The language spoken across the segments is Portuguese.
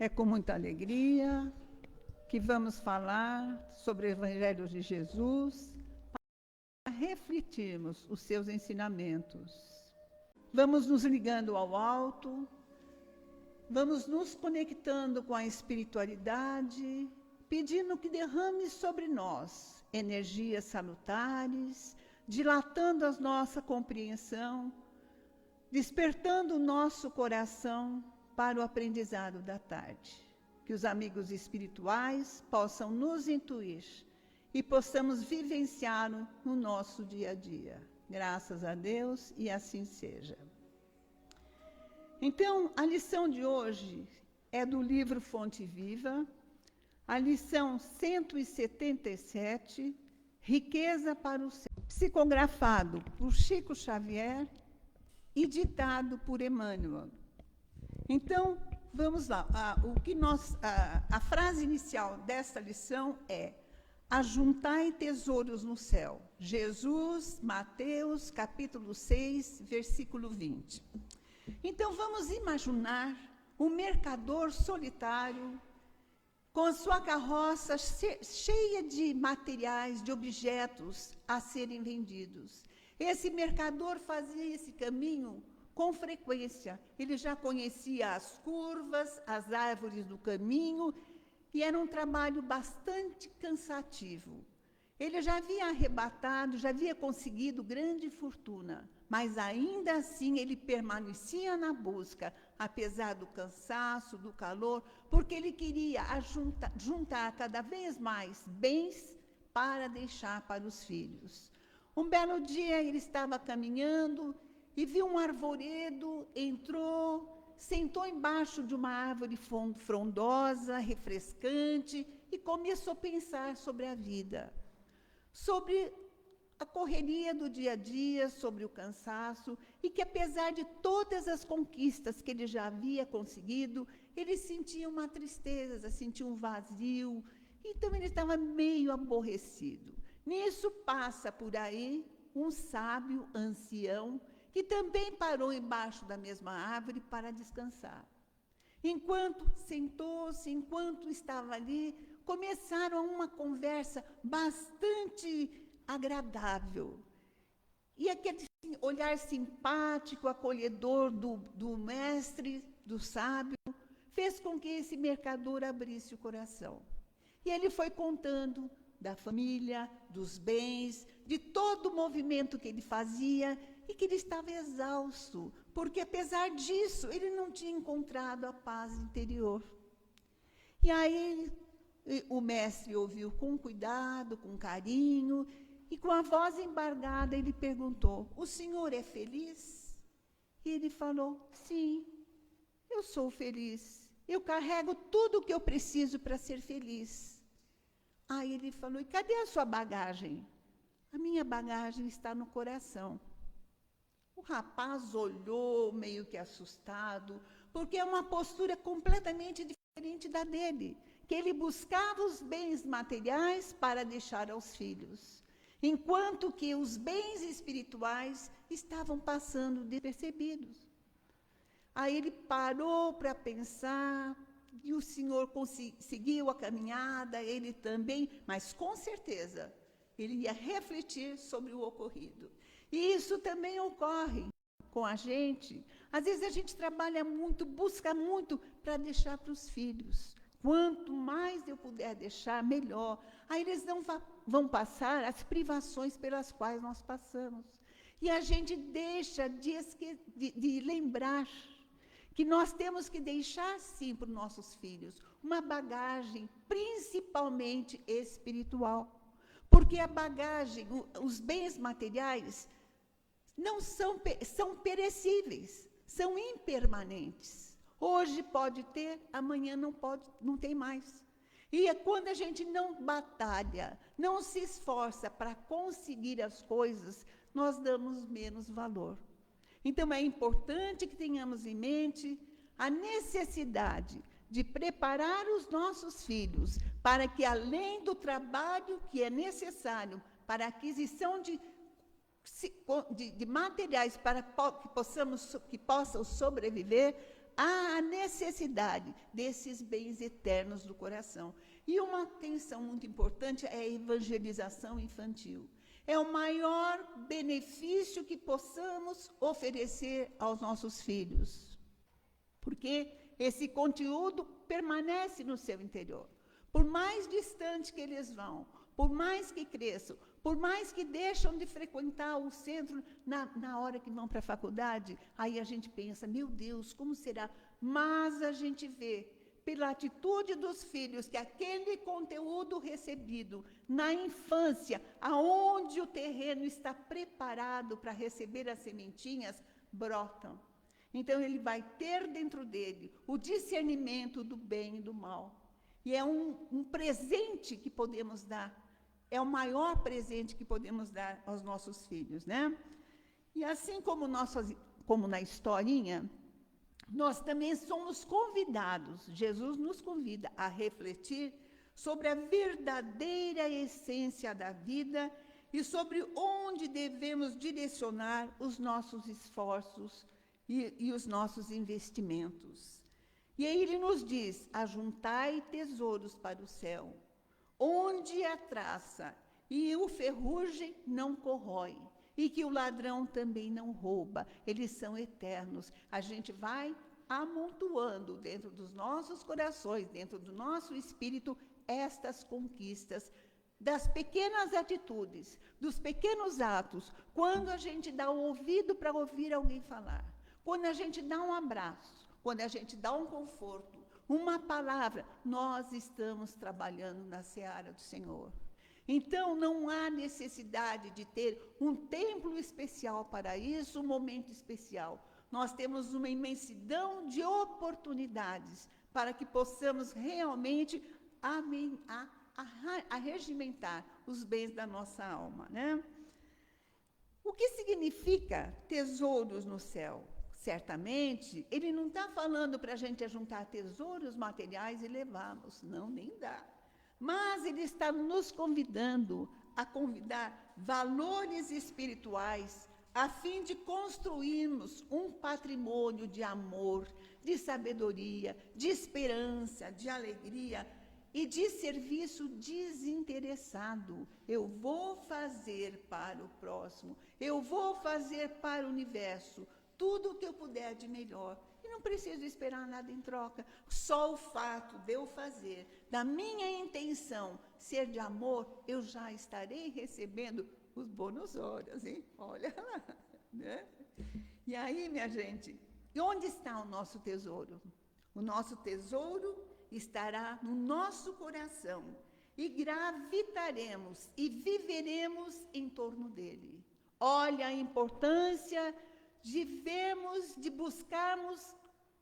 É com muita alegria que vamos falar sobre o Evangelho de Jesus para refletirmos os seus ensinamentos. Vamos nos ligando ao alto, vamos nos conectando com a espiritualidade, pedindo que derrame sobre nós energias salutares, dilatando a nossa compreensão, despertando o nosso coração para o aprendizado da tarde. Que os amigos espirituais possam nos intuir e possamos vivenciá-lo no nosso dia a dia. Graças a Deus e assim seja. Então, a lição de hoje é do livro Fonte Viva, a lição 177, Riqueza para o Céu, psicografado por Chico Xavier e ditado por Emmanuel. Então, vamos lá. A frase inicial desta lição é: ajuntai tesouros no céu. Jesus, Mateus, capítulo 6, versículo 20. Então, vamos imaginar um mercador solitário com a sua carroça cheia de materiais, de objetos a serem vendidos. Esse mercador fazia esse caminho com frequência. Ele já conhecia as curvas, as árvores do caminho, e era um trabalho bastante cansativo. Ele já havia arrebatado, já havia conseguido grande fortuna, mas ainda assim ele permanecia na busca, apesar do cansaço, do calor, porque ele queria juntar cada vez mais bens para deixar para os filhos. Um belo dia ele estava caminhando e viu um arvoredo, entrou, sentou embaixo de uma árvore frondosa, refrescante, e começou a pensar sobre a vida, sobre a correria do dia a dia, sobre o cansaço, e que apesar de todas as conquistas que ele já havia conseguido, ele sentia uma tristeza, sentia um vazio, então ele estava meio aborrecido. Nisso passa por aí um sábio ancião, que também parou embaixo da mesma árvore para descansar. Enquanto sentou-se, enquanto estava ali, começaram uma conversa bastante agradável. E aquele olhar simpático, acolhedor do mestre, do sábio, fez com que esse mercador abrisse o coração. E ele foi contando da família, dos bens, de todo o movimento que ele fazia, e que ele estava exausto, porque apesar disso, ele não tinha encontrado a paz interior. E aí o mestre ouviu com cuidado, com carinho, e com a voz embargada ele perguntou: o senhor é feliz? E ele falou: sim, eu sou feliz, eu carrego tudo o que eu preciso para ser feliz. Aí ele falou: e cadê a sua bagagem? A minha bagagem está no coração. O rapaz olhou meio que assustado, porque é uma postura completamente diferente da dele, que ele buscava os bens materiais para deixar aos filhos, enquanto que os bens espirituais estavam passando despercebidos. Aí ele parou para pensar, e o senhor seguiu a caminhada, ele também, mas com certeza ele ia refletir sobre o ocorrido. E isso também ocorre com a gente. Às vezes a gente trabalha muito, busca muito para deixar para os filhos. Quanto mais eu puder deixar, melhor. Aí eles não vão passar as privações pelas quais nós passamos. E a gente deixa de lembrar que nós temos que deixar, sim, para os nossos filhos, uma bagagem principalmente espiritual. Porque a bagagem, os bens materiais, não são perecíveis, são impermanentes. Hoje pode ter, amanhã não tem mais. E é quando a gente não batalha, não se esforça para conseguir as coisas, nós damos menos valor. Então, é importante que tenhamos em mente a necessidade de preparar os nossos filhos para que, além do trabalho que é necessário para a aquisição de materiais para que possam sobreviver, há a necessidade desses bens eternos do coração. E uma atenção muito importante é a evangelização infantil. É o maior benefício que possamos oferecer aos nossos filhos, porque esse conteúdo permanece no seu interior. Por mais distante que eles vão, por mais que cresçam, por mais que deixam de frequentar o centro na hora que vão para a faculdade, aí a gente pensa, meu Deus, como será? Mas a gente vê, pela atitude dos filhos, que aquele conteúdo recebido na infância, aonde o terreno está preparado para receber as sementinhas, brotam. Então, ele vai ter dentro dele o discernimento do bem e do mal. E é um presente que podemos dar, é o maior presente que podemos dar aos nossos filhos, né? E assim como na historinha, nós também somos convidados, Jesus nos convida a refletir sobre a verdadeira essência da vida e sobre onde devemos direcionar os nossos esforços e os nossos investimentos. E aí ele nos diz, ajuntai tesouros para o céu, onde a traça e o ferrugem não corrói, e que o ladrão também não rouba, eles são eternos. A gente vai amontoando dentro dos nossos corações, dentro do nosso espírito, estas conquistas, das pequenas atitudes, dos pequenos atos, quando a gente dá o ouvido para ouvir alguém falar, quando a gente dá um abraço, quando a gente dá um conforto, uma palavra, nós estamos trabalhando na seara do Senhor. Então, não há necessidade de ter um templo especial para isso, um momento especial. Nós temos uma imensidão de oportunidades para que possamos realmente arregimentar os bens da nossa alma, né? O que significa tesouros no céu? Certamente, ele não está falando para a gente ajuntar tesouros materiais e levá-los, não, nem dá. Mas ele está nos convidando a convidar valores espirituais a fim de construirmos um patrimônio de amor, de sabedoria, de esperança, de alegria e de serviço desinteressado. Eu vou fazer para o próximo, eu vou fazer para o universo tudo o que eu puder de melhor. E não preciso esperar nada em troca. Só o fato de eu fazer, da minha intenção ser de amor, eu já estarei recebendo os bônus horas, hein? Olha lá, né? E aí, minha gente, e onde está o nosso tesouro? O nosso tesouro estará no nosso coração e gravitaremos e viveremos em torno dele. Olha a importância de buscarmos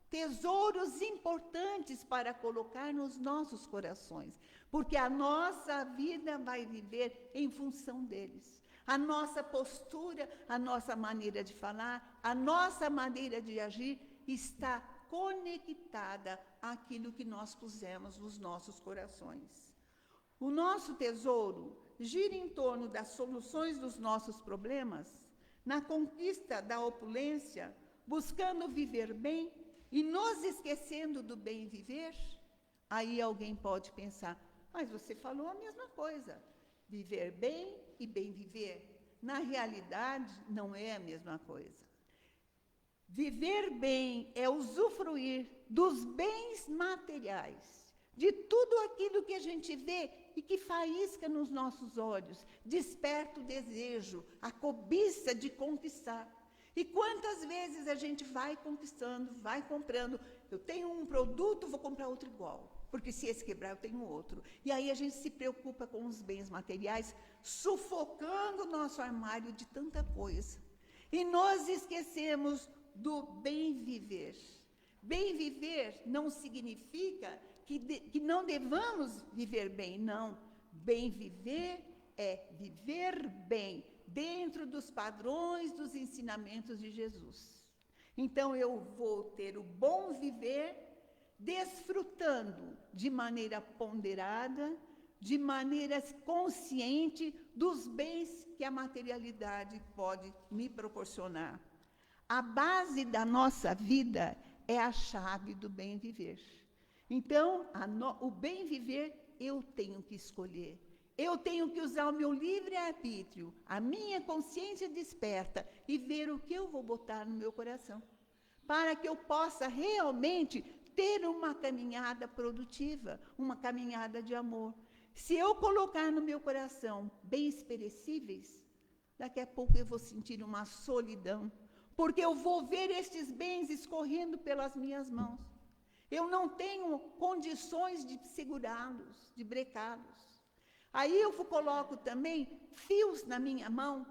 tesouros importantes para colocar nos nossos corações, porque a nossa vida vai viver em função deles. A nossa postura, a nossa maneira de falar, a nossa maneira de agir está conectada àquilo que nós pusemos nos nossos corações. O nosso tesouro gira em torno das soluções dos nossos problemas, na conquista da opulência, buscando viver bem e nos esquecendo do bem viver. Aí alguém pode pensar, mas você falou a mesma coisa, viver bem e bem viver. Na realidade, não é a mesma coisa. Viver bem é usufruir dos bens materiais, de tudo aquilo que a gente vê e que faísca nos nossos olhos, desperta o desejo, a cobiça de conquistar. E quantas vezes a gente vai conquistando, vai comprando, eu tenho um produto, vou comprar outro igual, porque se esse quebrar eu tenho outro. E aí a gente se preocupa com os bens materiais, sufocando o nosso armário de tanta coisa. E nós esquecemos do bem viver. Bem viver não significa que não devamos viver bem, não. Bem viver é viver bem dentro dos padrões dos ensinamentos de Jesus. Então, eu vou ter o bom viver desfrutando de maneira ponderada, de maneira consciente dos bens que a materialidade pode me proporcionar. A base da nossa vida é a chave do bem viver. Então, o bem viver eu tenho que escolher. Eu tenho que usar o meu livre-arbítrio, a minha consciência desperta e ver o que eu vou botar no meu coração, para que eu possa realmente ter uma caminhada produtiva, uma caminhada de amor. Se eu colocar no meu coração bens perecíveis, daqui a pouco eu vou sentir uma solidão, porque eu vou ver estes bens escorrendo pelas minhas mãos. Eu não tenho condições de segurá-los, de brecá-los. Aí eu coloco também fios na minha mão,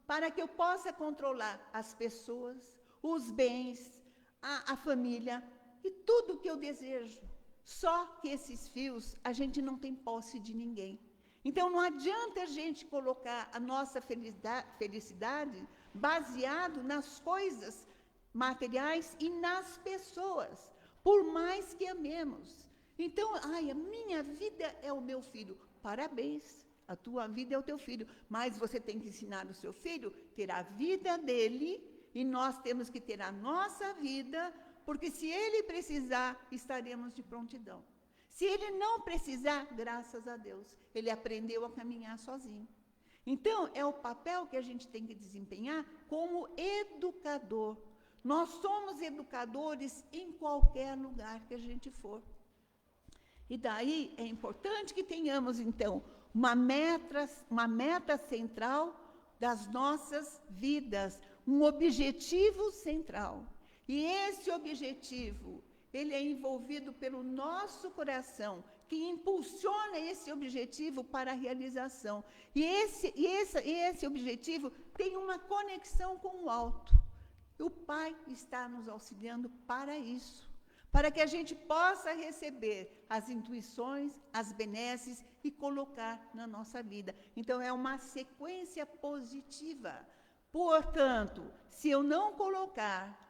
para que eu possa controlar as pessoas, os bens, a família e tudo o que eu desejo. Só que esses fios, a gente não tem posse de ninguém. Então, não adianta a gente colocar a nossa felicidade baseado nas coisas materiais e nas pessoas, por mais que amemos. Então, a minha vida é o meu filho. Parabéns, a tua vida é o teu filho. Mas você tem que ensinar o seu filho a ter a vida dele, e nós temos que ter a nossa vida, porque se ele precisar, estaremos de prontidão. Se ele não precisar, graças a Deus, ele aprendeu a caminhar sozinho. Então, é o papel que a gente tem que desempenhar como educador. Nós somos educadores em qualquer lugar que a gente for. E daí é importante que tenhamos, então, uma meta central das nossas vidas, um objetivo central. E esse objetivo, ele é envolvido pelo nosso coração, que impulsiona esse objetivo para a realização. E esse objetivo tem uma conexão com o alto. O Pai está nos auxiliando para isso, para que a gente possa receber as intuições, as benesses e colocar na nossa vida. Então, é uma sequência positiva. Portanto, se eu não colocar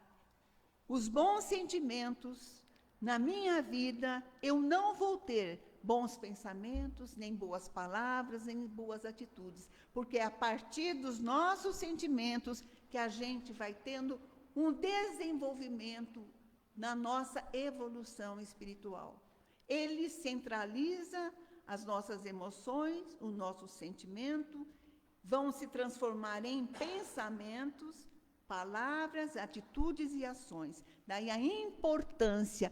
os bons sentimentos na minha vida, eu não vou ter bons pensamentos, nem boas palavras, nem boas atitudes, porque é a partir dos nossos sentimentos que a gente vai tendo um desenvolvimento na nossa evolução espiritual. Ele centraliza as nossas emoções, o nosso sentimento, vão se transformar em pensamentos, palavras, atitudes e ações. Daí a importância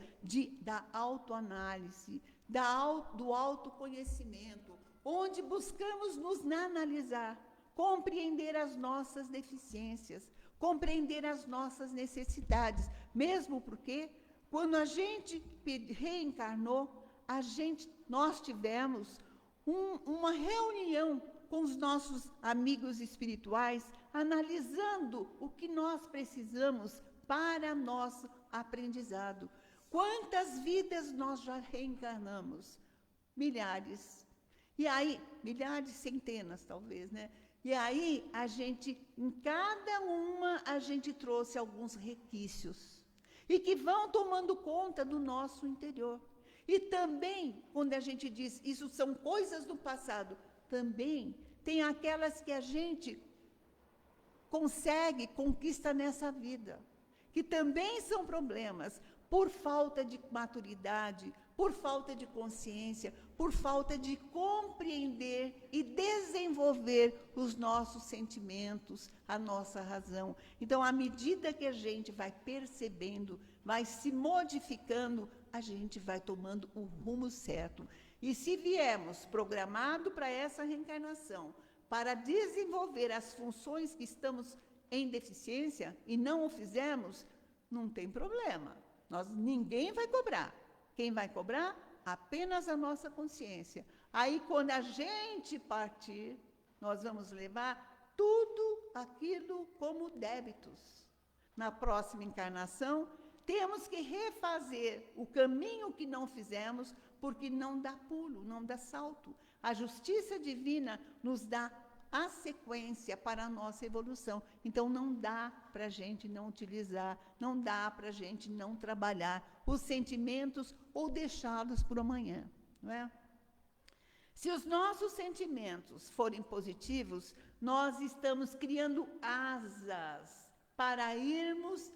da autoanálise, do autoconhecimento, onde buscamos nos analisar, compreender as nossas deficiências, compreender as nossas necessidades, mesmo porque, quando a gente reencarnou, nós tivemos uma reunião com os nossos amigos espirituais, analisando o que nós precisamos para nosso aprendizado. Quantas vidas nós já reencarnamos? Milhares. E aí, milhares, centenas talvez, né? E aí, em cada uma, a gente trouxe alguns requisitos, e que vão tomando conta do nosso interior. E também, quando a gente diz, isso são coisas do passado, também tem aquelas que a gente conquista nessa vida, que também são problemas, por falta de maturidade, por falta de consciência, por falta de compreender e desenvolver os nossos sentimentos, a nossa razão. Então, à medida que a gente vai percebendo, vai se modificando, a gente vai tomando o rumo certo. E se viemos programado para essa reencarnação, para desenvolver as funções que estamos em deficiência e não o fizemos, não tem problema. Ninguém vai cobrar. Quem vai cobrar? Apenas a nossa consciência. Aí, quando a gente partir, nós vamos levar tudo aquilo como débitos. Na próxima encarnação, temos que refazer o caminho que não fizemos, porque não dá pulo, não dá salto. A justiça divina nos dá a sequência para a nossa evolução. Então, não dá para a gente não utilizar, não dá para a gente não trabalhar os sentimentos ou deixá-los para amanhã, não é? Se os nossos sentimentos forem positivos, nós estamos criando asas para irmos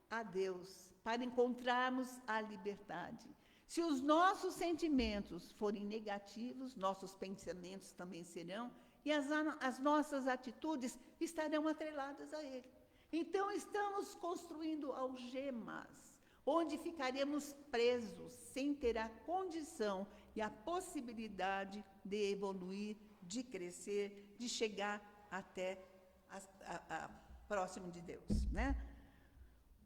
a Deus, para encontrarmos a liberdade. Se os nossos sentimentos forem negativos, nossos pensamentos também serão, e as nossas atitudes estarão atreladas a ele. Então, estamos construindo algemas, onde ficaremos presos, sem ter a condição e a possibilidade de evoluir, de crescer, de chegar até próximo de Deus, né?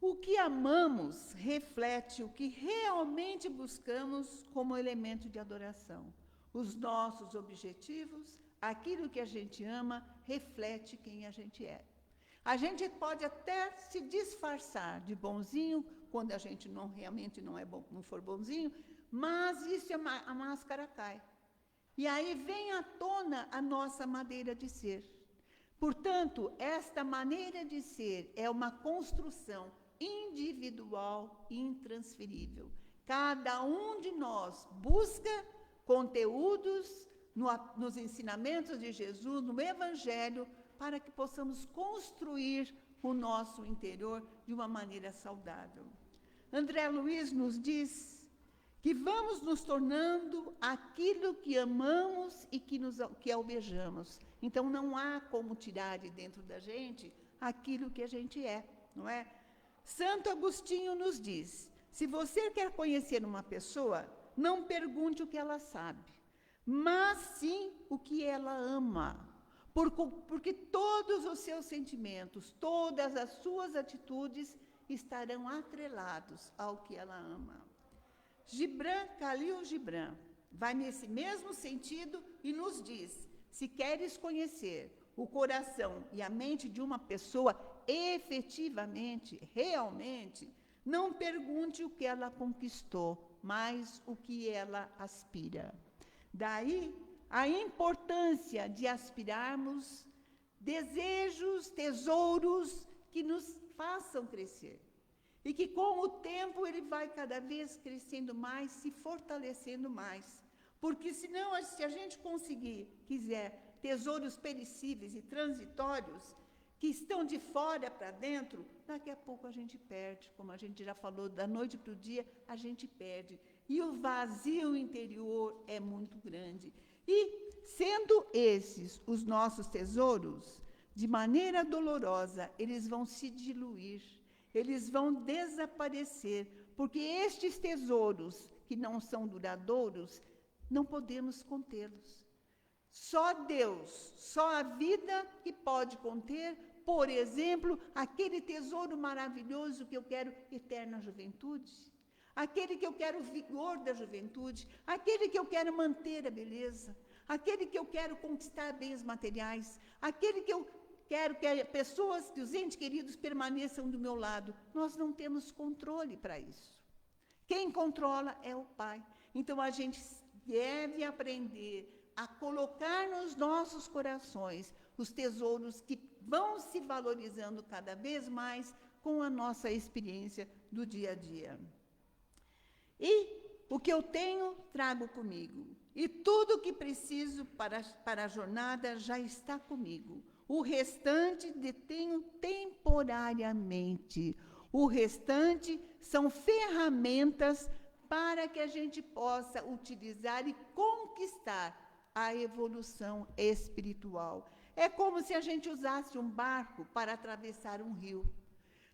O que amamos reflete o que realmente buscamos como elemento de adoração. Os nossos objetivos, aquilo que a gente ama, reflete quem a gente é. A gente pode até se disfarçar de bonzinho, quando a gente realmente não é bom, não for bonzinho, mas isso a máscara cai. E aí vem à tona a nossa maneira de ser. Portanto, esta maneira de ser é uma construção individual e intransferível. Cada um de nós busca conteúdos nos ensinamentos de Jesus, no Evangelho, para que possamos construir o nosso interior de uma maneira saudável. André Luiz nos diz que vamos nos tornando aquilo que amamos e que almejamos. Então, não há como tirar de dentro da gente aquilo que a gente é, não é? Santo Agostinho nos diz, se você quer conhecer uma pessoa, não pergunte o que ela sabe, mas sim o que ela ama. Porque todos os seus sentimentos, todas as suas atitudes estarão atrelados ao que ela ama. Khalil Gibran vai nesse mesmo sentido e nos diz, se queres conhecer o coração e a mente de uma pessoa efetivamente, realmente, não pergunte o que ela conquistou, mas o que ela aspira. Daí a importância de aspirarmos desejos, tesouros que nos façam crescer. E que com o tempo ele vai cada vez crescendo mais, se fortalecendo mais. Porque senão, se a gente quiser tesouros perecíveis e transitórios, que estão de fora para dentro, daqui a pouco a gente perde, como a gente já falou, da noite para o dia, a gente perde. E o vazio interior é muito grande. E, sendo esses os nossos tesouros, de maneira dolorosa, eles vão se diluir, eles vão desaparecer, porque estes tesouros, que não são duradouros, não podemos contê-los. Só Deus, só a vida que pode conter, por exemplo, aquele tesouro maravilhoso que eu quero, eterna juventude, aquele que eu quero o vigor da juventude, aquele que eu quero manter a beleza, aquele que eu quero conquistar bens materiais, aquele que eu quero que pessoas, que os entes queridos permaneçam do meu lado. Nós não temos controle para isso. Quem controla é o Pai. Então, a gente deve aprender a colocar nos nossos corações os tesouros que vão se valorizando cada vez mais com a nossa experiência do dia a dia. E o que eu tenho, trago comigo. E tudo o que preciso para a jornada já está comigo. O restante detenho temporariamente. O restante são ferramentas para que a gente possa utilizar e conquistar a evolução espiritual. É como se a gente usasse um barco para atravessar um rio.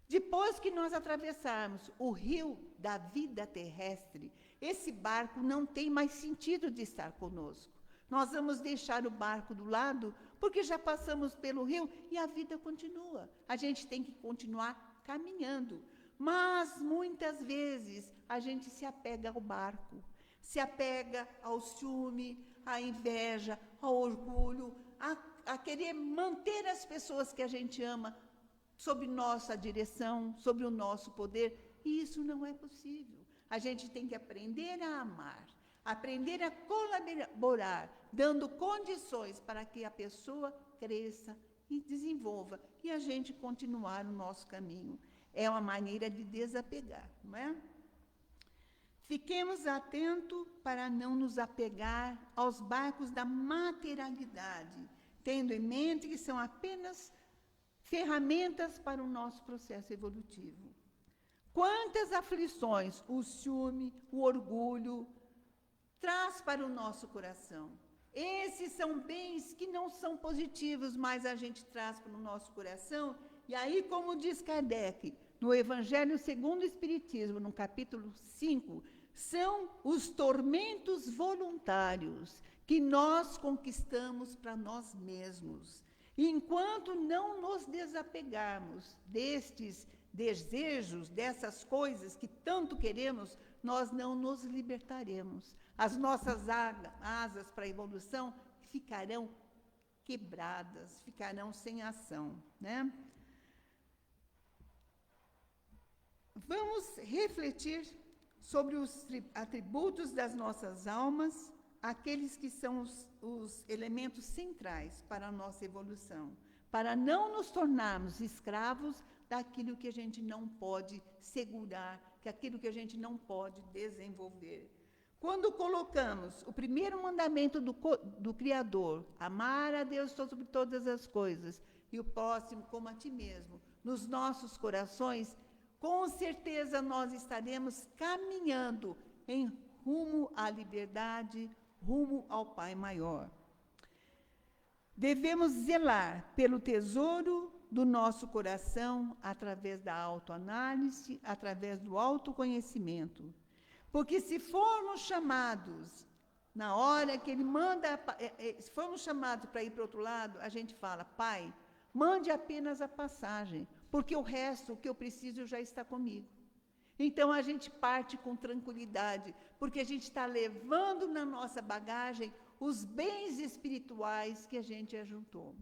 Depois que nós atravessarmos o rio da vida terrestre, esse barco não tem mais sentido de estar conosco. Nós vamos deixar o barco do lado, porque já passamos pelo rio e a vida continua. A gente tem que continuar caminhando. Mas, muitas vezes, a gente se apega ao barco, se apega ao ciúme, à inveja, ao orgulho, a querer manter as pessoas que a gente ama sob nossa direção, sob o nosso poder, e isso não é possível. A gente tem que aprender a amar, aprender a colaborar, dando condições para que a pessoa cresça e desenvolva, e a gente continuar no nosso caminho. É uma maneira de desapegar, não é? Fiquemos atentos para não nos apegar aos barcos da materialidade, tendo em mente que são apenas ferramentas para o nosso processo evolutivo. Quantas aflições o ciúme, o orgulho traz para o nosso coração. Esses são bens que não são positivos, mas a gente traz para o nosso coração. E aí, como diz Kardec, no Evangelho segundo o Espiritismo, no capítulo 5, são os tormentos voluntários que nós conquistamos para nós mesmos. E enquanto não nos desapegarmos destes desejos, dessas coisas que tanto queremos, nós não nos libertaremos. As nossas asas para a evolução ficarão quebradas, ficarão sem ação, né? Vamos refletir sobre os atributos das nossas almas, aqueles que são os elementos centrais para a nossa evolução, para não nos tornarmos escravos daquilo que a gente não pode segurar, aquilo que a gente não pode desenvolver. Quando colocamos o primeiro mandamento do Criador, amar a Deus sobre todas as coisas, e o próximo como a ti mesmo, nos nossos corações, com certeza nós estaremos caminhando em rumo à liberdade, rumo ao Pai Maior. Devemos zelar pelo tesouro do nosso coração através da autoanálise, através do autoconhecimento. Porque se formos chamados, na hora que Ele manda, se formos chamados para ir para o outro lado, a gente fala, Pai, mande apenas a passagem, porque o resto, o que eu preciso, já está comigo. Então, a gente parte com tranquilidade, porque a gente está levando na nossa bagagem os bens espirituais que a gente ajuntou.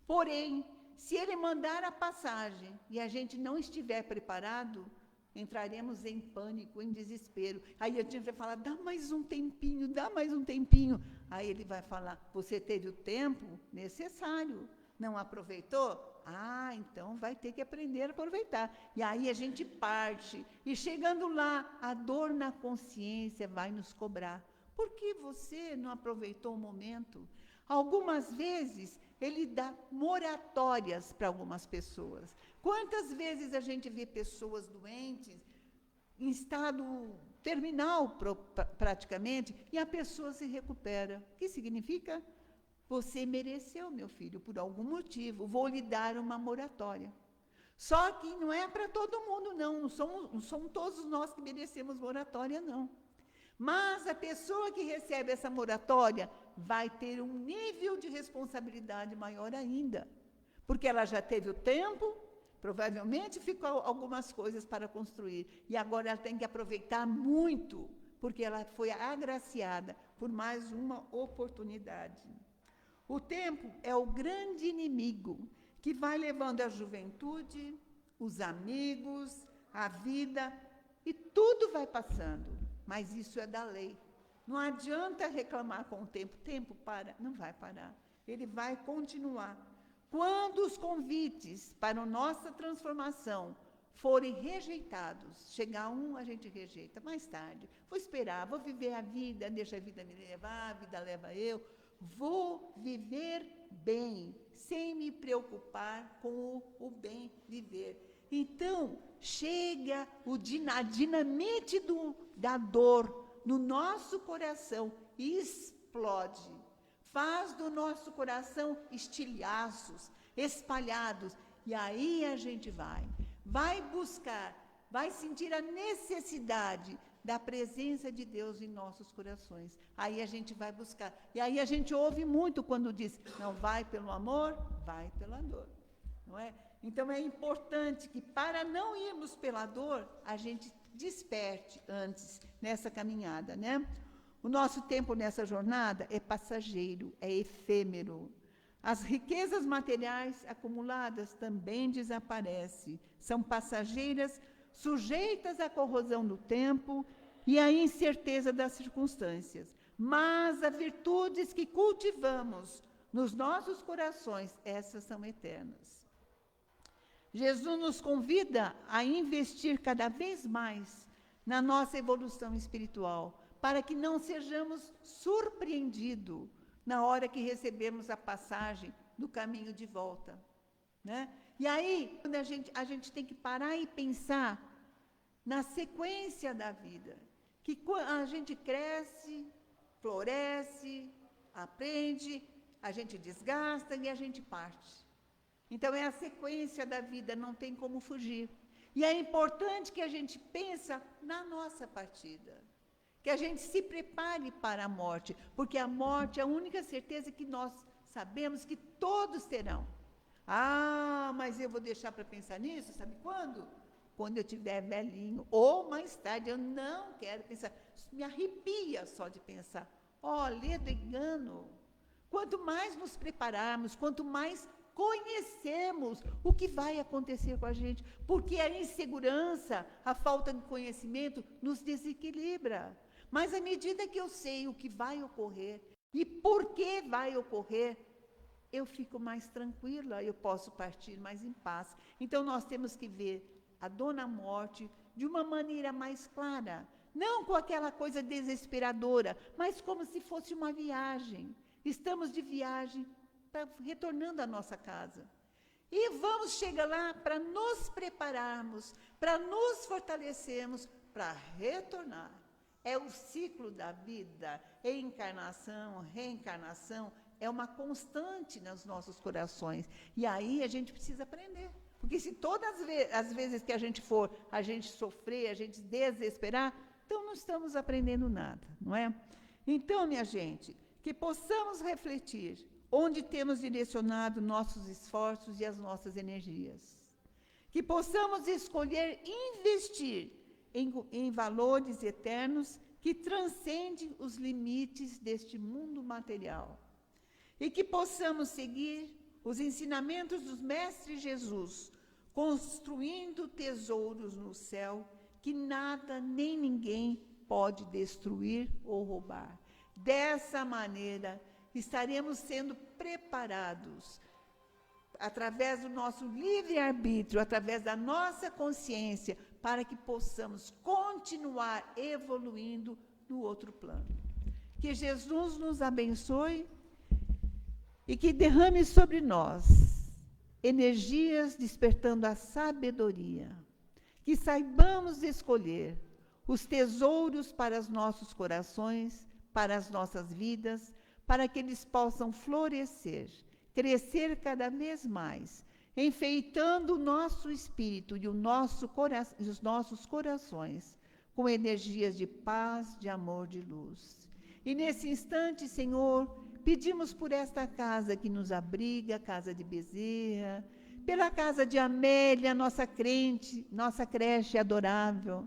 Porém, se Ele mandar a passagem e a gente não estiver preparado, entraremos em pânico, em desespero. Aí a gente vai falar, dá mais um tempinho, dá mais um tempinho. Aí Ele vai falar, você teve o tempo necessário, não aproveitou? Ah, então vai ter que aprender a aproveitar. E aí a gente parte, e chegando lá, a dor na consciência vai nos cobrar. Por que você não aproveitou o momento? Algumas vezes, Ele dá moratórias para algumas pessoas. Quantas vezes a gente vê pessoas doentes, em estado terminal praticamente, e a pessoa se recupera? O que significa? Você mereceu, meu filho, por algum motivo, vou lhe dar uma moratória. Só que não é para todo mundo, não somos todos nós que merecemos moratória, não. Mas a pessoa que recebe essa moratória vai ter um nível de responsabilidade maior ainda, porque ela já teve o tempo, provavelmente ficou algumas coisas para construir, e agora ela tem que aproveitar muito, porque ela foi agraciada por mais uma oportunidade. O tempo é o grande inimigo que vai levando a juventude, os amigos, a vida, e tudo vai passando. Mas isso é da lei. Não adianta reclamar com o tempo. O tempo para, não vai parar. Ele vai continuar. Quando os convites para a nossa transformação forem rejeitados, chegar um, a gente rejeita. Mais tarde, vou esperar, vou viver a vida, deixa a vida me levar, a vida leva eu. Vou viver bem, sem me preocupar com o bem viver. Então, chega a dinamite da dor no nosso coração e explode. Faz do nosso coração estilhaços, espalhados. E aí a gente vai buscar, vai sentir a necessidade da presença de Deus em nossos corações. Aí a gente vai buscar. E aí a gente ouve muito quando diz, não vai pelo amor, vai pela dor. Não é? Então é importante que, para não irmos pela dor, a gente desperte antes nessa caminhada, né? O nosso tempo nessa jornada é passageiro, é efêmero. As riquezas materiais acumuladas também desaparecem, são passageiras, sujeitas à corrosão do tempo e à incerteza das circunstâncias. Mas as virtudes que cultivamos nos nossos corações, essas são eternas. Jesus nos convida a investir cada vez mais na nossa evolução espiritual, para que não sejamos surpreendidos na hora que recebemos a passagem do caminho de volta, né? E aí, quando a gente tem que parar e pensar na sequência da vida, que a gente cresce, floresce, aprende, a gente desgasta e a gente parte. Então, é a sequência da vida, não tem como fugir. E é importante que a gente pense na nossa partida, que a gente se prepare para a morte, porque a morte é a única certeza que nós sabemos que todos terão. Ah, mas eu vou deixar para pensar nisso, sabe quando? Quando eu estiver velhinho, ou mais tarde, eu não quero pensar. Isso me arrepia só de pensar. Ledo engano. Quanto mais nos prepararmos, quanto mais conhecemos o que vai acontecer com a gente, porque a insegurança, a falta de conhecimento nos desequilibra. Mas à medida que eu sei o que vai ocorrer e por que vai ocorrer, eu fico mais tranquila, eu posso partir mais em paz. Então nós temos que ver a Dona Morte de uma maneira mais clara, não com aquela coisa desesperadora, mas como se fosse uma viagem. Estamos de viagem, retornando à nossa casa. E vamos chegar lá para nos prepararmos, para nos fortalecermos, para retornar. É o ciclo da vida, encarnação, reencarnação, é uma constante nos nossos corações. E aí a gente precisa aprender. Porque se todas as vezes que a gente for, a gente sofrer, a gente desesperar, então não estamos aprendendo nada, não é? Então, minha gente, que possamos refletir onde temos direcionado nossos esforços e as nossas energias. Que possamos escolher investir em valores eternos que transcendem os limites deste mundo material. E que possamos seguir os ensinamentos dos Mestres Jesus, construindo tesouros no céu que nada nem ninguém pode destruir ou roubar. Dessa maneira, estaremos sendo preparados, através do nosso livre-arbítrio, através da nossa consciência, para que possamos continuar evoluindo no outro plano. Que Jesus nos abençoe e que derrame sobre nós energias despertando a sabedoria, que saibamos escolher os tesouros para os nossos corações, para as nossas vidas, para que eles possam florescer, crescer cada vez mais, enfeitando o nosso espírito e os nossos corações com energias de paz, de amor, de luz. E nesse instante, Senhor, pedimos por esta casa que nos abriga, a casa de Bezerra, pela casa de Amélia, nossa crente, nossa creche adorável,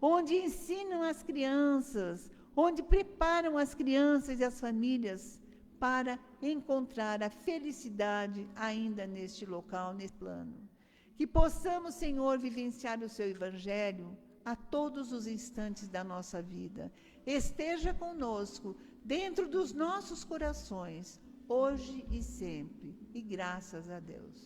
onde ensinam as crianças, onde preparam as crianças e as famílias para encontrar a felicidade ainda neste local, neste plano. Que possamos, Senhor, vivenciar o seu Evangelho a todos os instantes da nossa vida. Esteja conosco, dentro dos nossos corações, hoje e sempre. E graças a Deus.